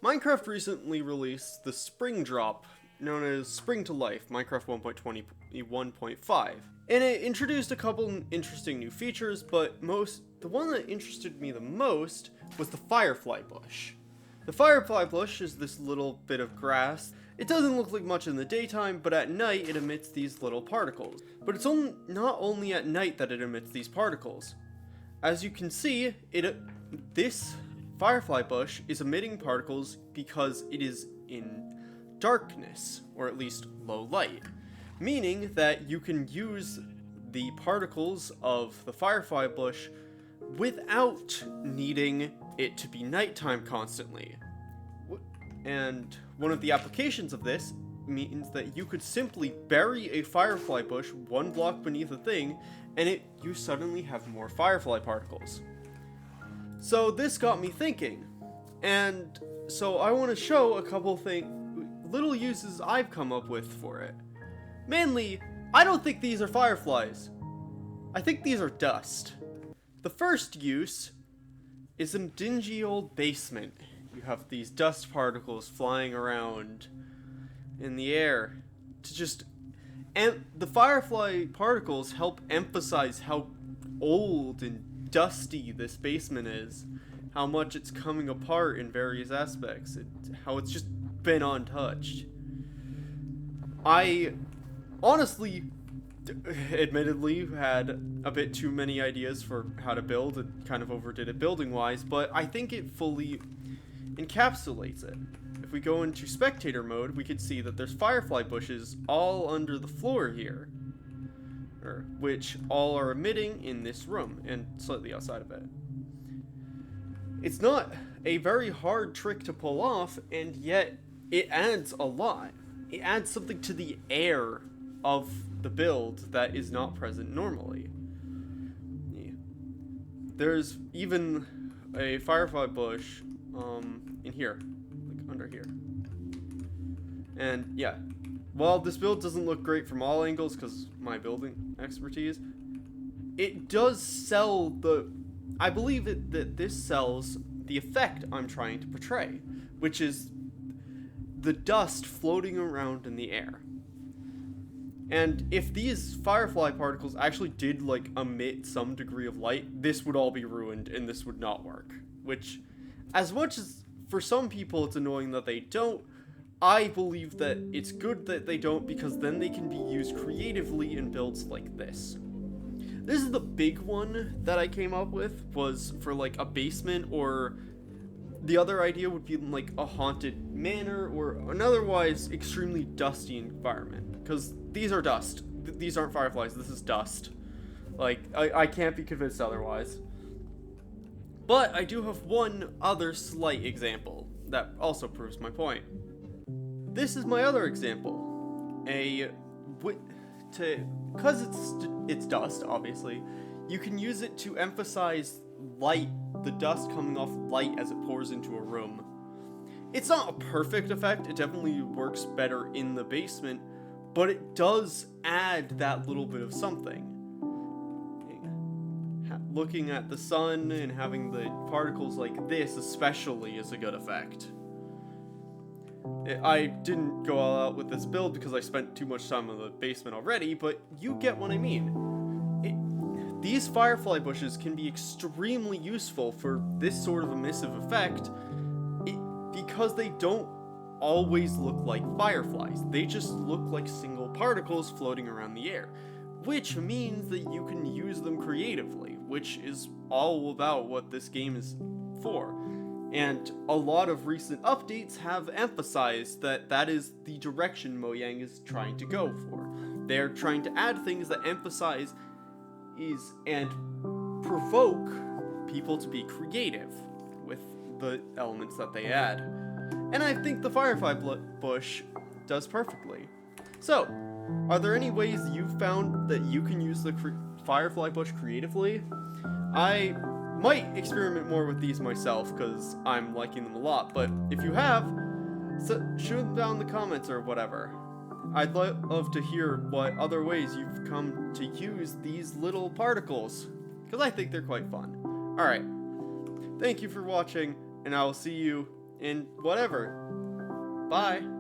Minecraft recently released the Spring Drop, known as Spring to Life, Minecraft 1.20 and it introduced a couple interesting new features, but the one that interested me the most was the Firefly Bush. The Firefly Bush is this little bit of grass. It doesn't look like much in the daytime, but at night it emits these little particles. But it's not only at night that it emits these particles. As you can see, this Firefly Bush is emitting particles because it is in darkness, or at least low light. Meaning that you can use the particles of the Firefly Bush without needing it to be nighttime constantly. And one of the applications of this means that you could simply bury a Firefly Bush one block beneath a thing, and you suddenly have more Firefly particles. So this got me thinking, and so I want to show a couple little uses I've come up with for it. Mainly, I don't think these are fireflies. I think these are dust. The first use is in a dingy old basement. You have these dust particles flying around in the air and the firefly particles help emphasize how old and dusty this basement is, how much it's coming apart in various aspects, how it's just been untouched. I honestly, admittedly, had a bit too many ideas for how to build and kind of overdid it building wise, but I think it fully encapsulates it. If we go into spectator mode, we can see that there's firefly bushes all under the floor here, which all are emitting in this room and slightly outside of it. It's not a very hard trick to pull off, and yet it adds a lot. It adds something to the air of the build that is not present normally. Yeah. There's even a firefly bush in here, like under here. And yeah, while this build doesn't look great from all angles because my building expertise, it does sell I believe that this sells the effect I'm trying to portray, which is the dust floating around in the air. And if these firefly particles actually did emit some degree of light, this would all be ruined and this would not work. Which, as much as for some people it's annoying that they don't, I believe that it's good that they don't, because then they can be used creatively in builds like this. This is the big one that I came up with, was for a basement, or the other idea would be a haunted manor or an otherwise extremely dusty environment, because these are dust. These aren't fireflies, this is dust. I can't be convinced otherwise. But I do have one other slight example that also proves my point. This is my other example. Because it's dust, obviously, you can use it to emphasize light, the dust coming off light as it pours into a room. It's not a perfect effect, it definitely works better in the basement, but it does add that little bit of something. Looking at the sun and having the particles like this especially is a good effect. I didn't go all out with this build because I spent too much time in the basement already, but you get what I mean. These firefly bushes can be extremely useful for this sort of emissive effect because they don't always look like fireflies. They just look like single particles floating around the air, which means that you can use them creatively, which is all about what this game is for. And a lot of recent updates have emphasized that is the direction Mojang is trying to go for. They're trying to add things that emphasize and provoke people to be creative with the elements that they add. And I think the Firefly Bush does perfectly. So, are there any ways you've found that you can use the Firefly Bush creatively? I might experiment more with these myself because I'm liking them a lot, but if you have, shoot them down in the comments or whatever. I'd love to hear what other ways you've come to use these little particles, because I think they're quite fun. Alright, thank you for watching, and I will see you and whatever. Bye.